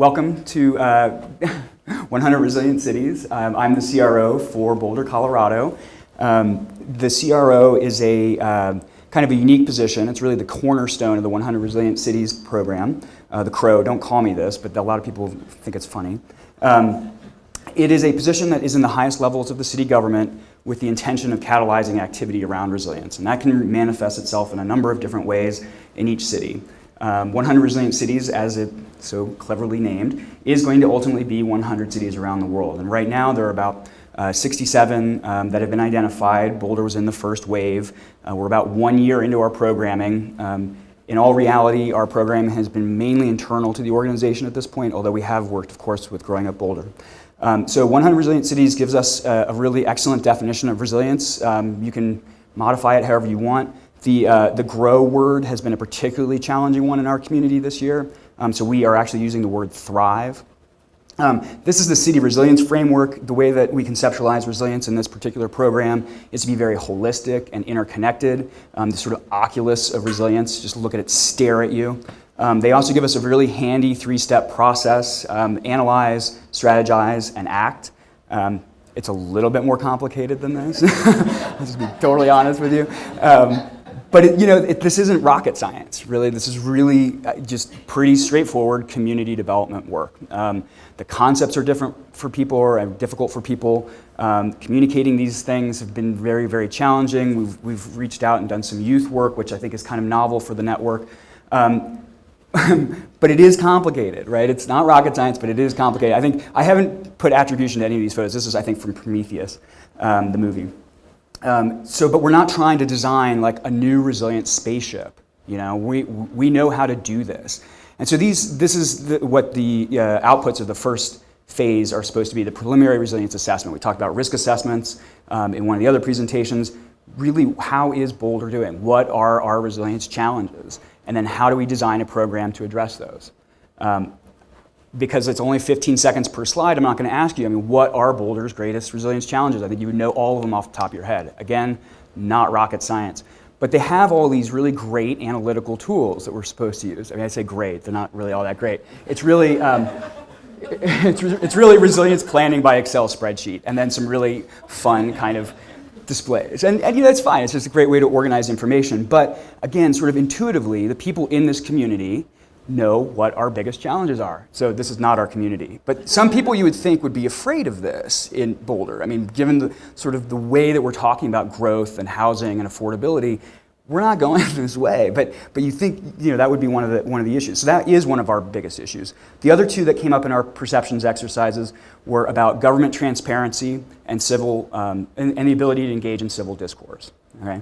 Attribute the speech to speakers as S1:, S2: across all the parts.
S1: Welcome to 100 Resilient Cities. I'm the CRO for Boulder, Colorado. The CRO is a kind of a unique position. It's really the cornerstone of the 100 Resilient Cities program. The Crow, don't call me this, but a lot of people think it's funny. It is a position that is in the highest levels of the city government with the intention of catalyzing activity around resilience. And that can manifest itself in a number of different ways in each city. 100 Resilient Cities, as it so cleverly named, is going to ultimately be 100 cities around the world. And right now there are about 67 that have been identified. Boulder was in the first wave. We're about 1 year into our programming. In all reality, our program has been mainly internal to the organization at this point, although we have worked, of course, with Growing Up Boulder. So 100 Resilient Cities gives us a really excellent definition of resilience. You can modify it however you want. The grow word has been a particularly challenging one in our community this year, so we are actually using the word thrive. This is the city resilience framework. The way that we conceptualize resilience in this particular program is to be very holistic and interconnected. The sort of oculus of resilience, just look at it, stare at you. They also give us a really handy 3-step process: analyze, strategize, and act. It's a little bit more complicated than this. I'll just be totally honest with you. But this isn't rocket science, really. This is really just pretty straightforward community development work. The concepts are different for people, or difficult for people. Communicating these things have been very, very challenging. We've reached out and done some youth work, which I think is kind of novel for the network. But it is complicated, right? It's not rocket science, but it is complicated. I think I haven't put attribution to any of these photos. This is, I think, from Prometheus, the movie. But we're not trying to design like a new resilient spaceship. We know how to do this, and so this is what the outputs of the first phase are supposed to be: the preliminary resilience assessment. We talked about risk assessments in one of the other presentations. Really, how is Boulder doing? What are our resilience challenges? And then how do we design a program to address those? Because it's only 15 seconds per slide, I'm not going to ask you, what are Boulder's greatest resilience challenges? I think you would know all of them off the top of your head. Again, not rocket science. But they have all these really great analytical tools that we're supposed to use. I say great, they're not really all that great. It's really, it's really resilience planning by Excel spreadsheet, and then some really fun kind of displays. And that's fine, it's just a great way to organize information. But again, sort of intuitively, the people in this community know what our biggest challenges are. So this is not our community. But some people you would think would be afraid of this in Boulder. Given the sort of the way that we're talking about growth and housing and affordability, we're not going this way. But you think that would be one of the issues. So that is one of our biggest issues. The other two that came up in our perceptions exercises were about government transparency and civil and the ability to engage in civil discourse. Okay?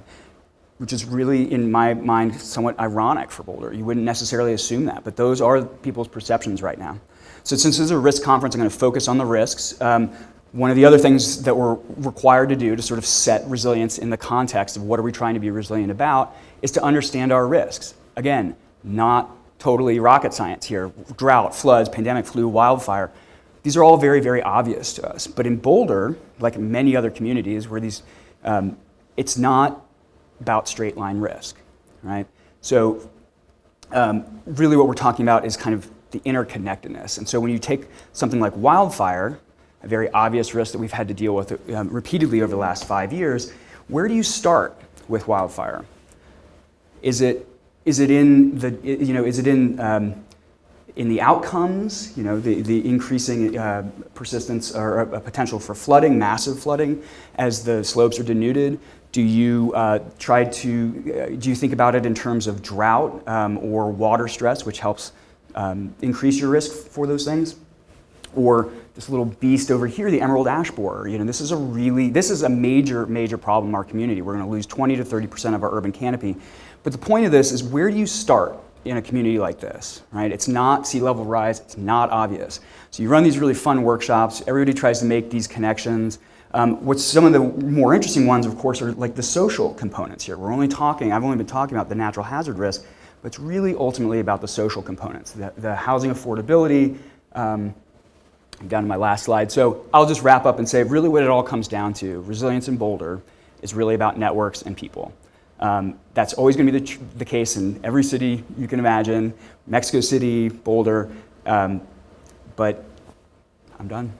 S1: Which is really, in my mind, somewhat ironic for Boulder. You wouldn't necessarily assume that, but those are people's perceptions right now. So since this is a risk conference, I'm going to focus on the risks. One of the other things that we're required to do to sort of set resilience in the context of what are we trying to be resilient about is to understand our risks. Again, not totally rocket science here. Drought, floods, pandemic, flu, wildfire. These are all very, very obvious to us. But in Boulder, like in many other communities where it's not about straight line risk, right? So really what we're talking about is kind of the interconnectedness. And so when you take something like wildfire, a very obvious risk that we've had to deal with repeatedly over the last 5 years, where do you start with wildfire? Is it in the outcomes, the increasing persistence or potential for flooding, massive flooding, as the slopes are denuded? Do you do you think about it in terms of drought or water stress, which helps increase your risk for those things? Or this little beast over here, the emerald ash borer. This is a major problem in our community. We're going to lose 20 to 30% of our urban canopy. But the point of this is, where do you start in a community like this, right? It's not sea level rise, it's not obvious. So you run these really fun workshops, everybody tries to make these connections. What's some of the more interesting ones, of course, are like the social components here. I've only been talking about the natural hazard risk, but it's really ultimately about the social components, the housing affordability. I'm down to my last slide. So I'll just wrap up and say really what it all comes down to, resilience in Boulder is really about networks and people. That's always going to be the case in every city you can imagine, Mexico City, Boulder. but I'm done.